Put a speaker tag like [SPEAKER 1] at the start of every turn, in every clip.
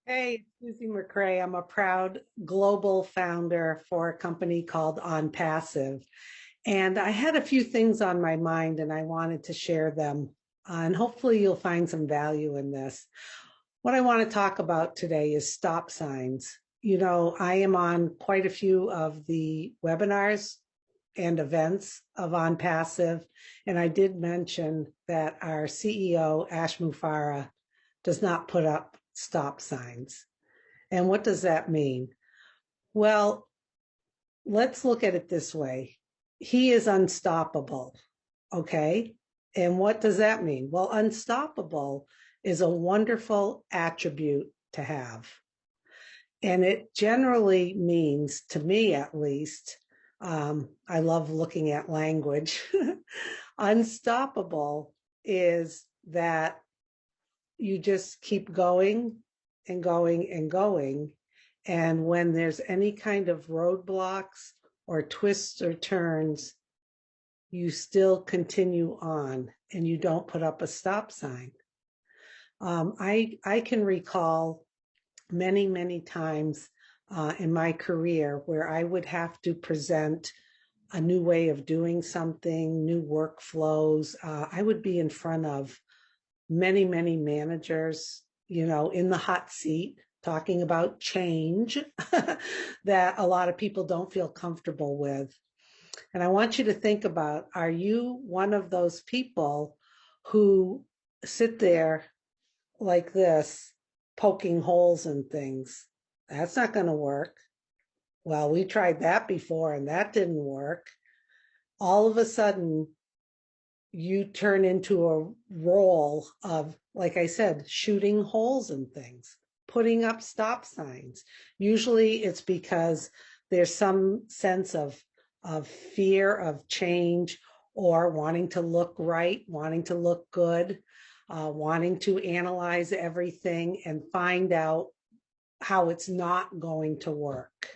[SPEAKER 1] Hey, Susie McCrea. I'm a proud global founder for a company called On Passive. And I had a few things on my mind and I wanted to share them. And hopefully you'll find some value in this. What I want to talk about today is stop signs. I am on quite a few of the webinars and events of On Passive. And I did mention that our CEO, Ash Mufarah, does not put up stop signs. And what does that mean? Well, let's look at it this way. He is unstoppable. Okay. And what does that mean? Well, unstoppable is a wonderful attribute to have. And it generally means, to me at least, I love looking at language. Unstoppable is that you just keep going and going and going. And when there's any kind of roadblocks or twists or turns, you still continue on and you don't put up a stop sign. I can recall many times in my career where I would have to present a new way of doing something, new workflows. I would be in front of many managers, in the hot seat, talking about change that a lot of people don't feel comfortable with. And I want you to think about, are you one of those people who sit there like this, poking holes in things? That's not going to work. Well, we tried that before and that didn't work. All of a sudden, you turn into a role of, like I said, shooting holes in things, putting up stop signs. Usually it's because there's some sense of fear of change or wanting to look right, wanting to look good, wanting to analyze everything and find out how it's not going to work.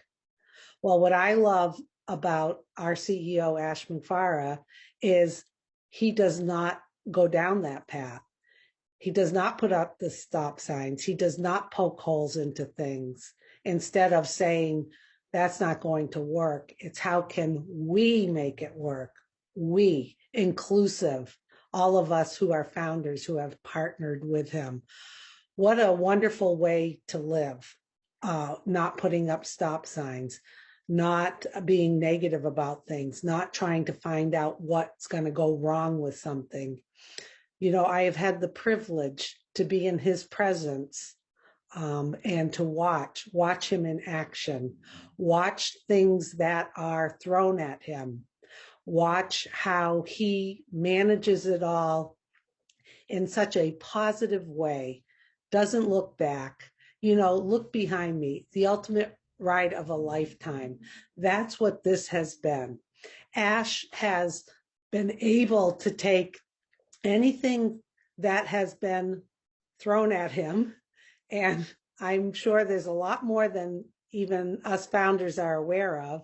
[SPEAKER 1] Well, what I love about our CEO, Ash Mufarah, is he does not go down that path. He does not put up the stop signs. He does not poke holes into things. Instead of saying, that's not going to work, it's how can we make it work? We, inclusive, all of us who are founders who have partnered with him. What a wonderful way to live, not putting up stop signs, not being negative about things, not trying to find out what's going to go wrong with something. I have had the privilege to be in his presence, and to watch him in action, watch things that are thrown at him, watch how he manages it all in such a positive way, doesn't look back. Look behind me, the ultimate ride of a lifetime. That's what this has been. Ash has been able to take anything that has been thrown at him, and I'm sure there's a lot more than even us founders are aware of,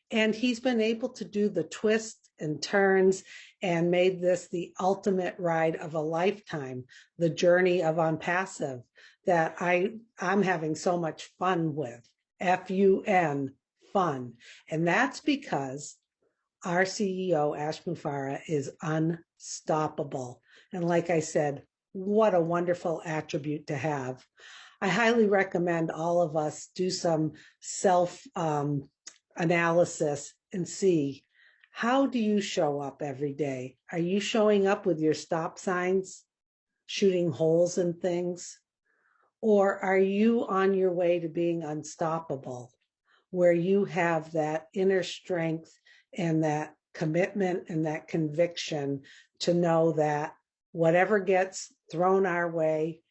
[SPEAKER 1] and he's been able to do the twists and turns and made this the ultimate ride of a lifetime, the journey of On Passive that I'm having so much fun with. Fun, fun. And that's because our CEO, Ash Mufarah, is unstoppable. And like I said, what a wonderful attribute to have. I highly recommend all of us do some self analysis and see, how do you show up every day? Are you showing up with your stop signs, shooting holes in things? Or are you on your way to being unstoppable, where you have that inner strength and that commitment and that conviction to know that whatever gets thrown our way,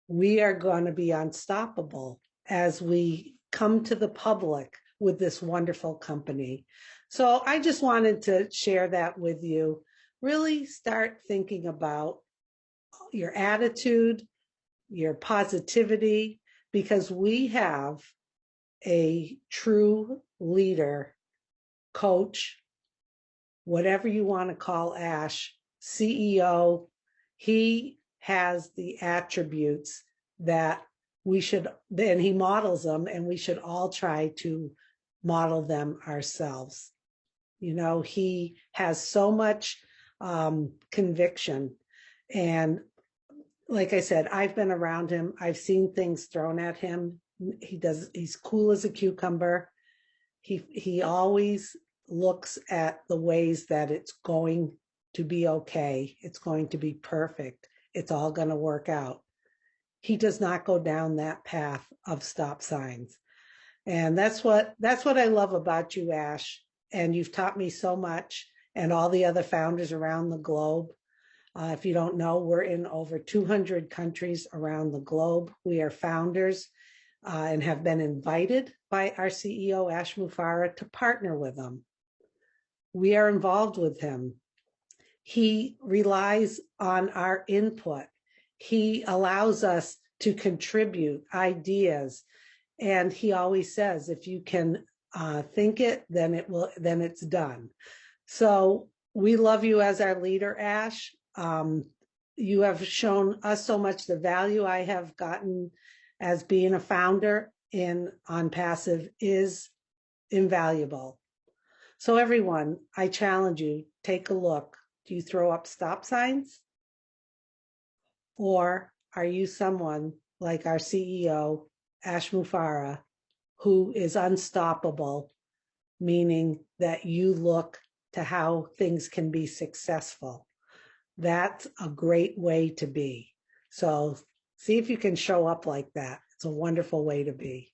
[SPEAKER 1] we are going to be unstoppable as we come to the public with this wonderful company. So I just wanted to share that with you. Really start thinking about your attitude, your positivity, because we have a true leader, coach, whatever you want to call Ash, CEO. He has the attributes that we should, then he models them, and we should all try to model them ourselves. You know, he has so much conviction. And like I said, I've been around him. I've seen things thrown at him. He's cool as a cucumber. He always looks at the ways that it's going to be okay. It's going to be perfect. It's all going to work out. He does not go down that path of stop signs. And that's what I love about you, Ash. And you've taught me so much, and all the other founders around the globe. If you don't know, we're in over 200 countries around the globe. We are founders and have been invited by our CEO, Ash Mufareh, to partner with them. We are involved with him. He relies on our input. He allows us to contribute ideas. And he always says, if you can think it, then it's done. So we love you as our leader, Ash. You have shown us so much. The value I have gotten as being a founder on Passive is invaluable. So everyone, I challenge you, take a look. Do you throw up stop signs? Or are you someone like our CEO, Ash Mufareh, who is unstoppable, meaning that you look to how things can be successful? That's a great way to be. So see if you can show up like that. It's a wonderful way to be.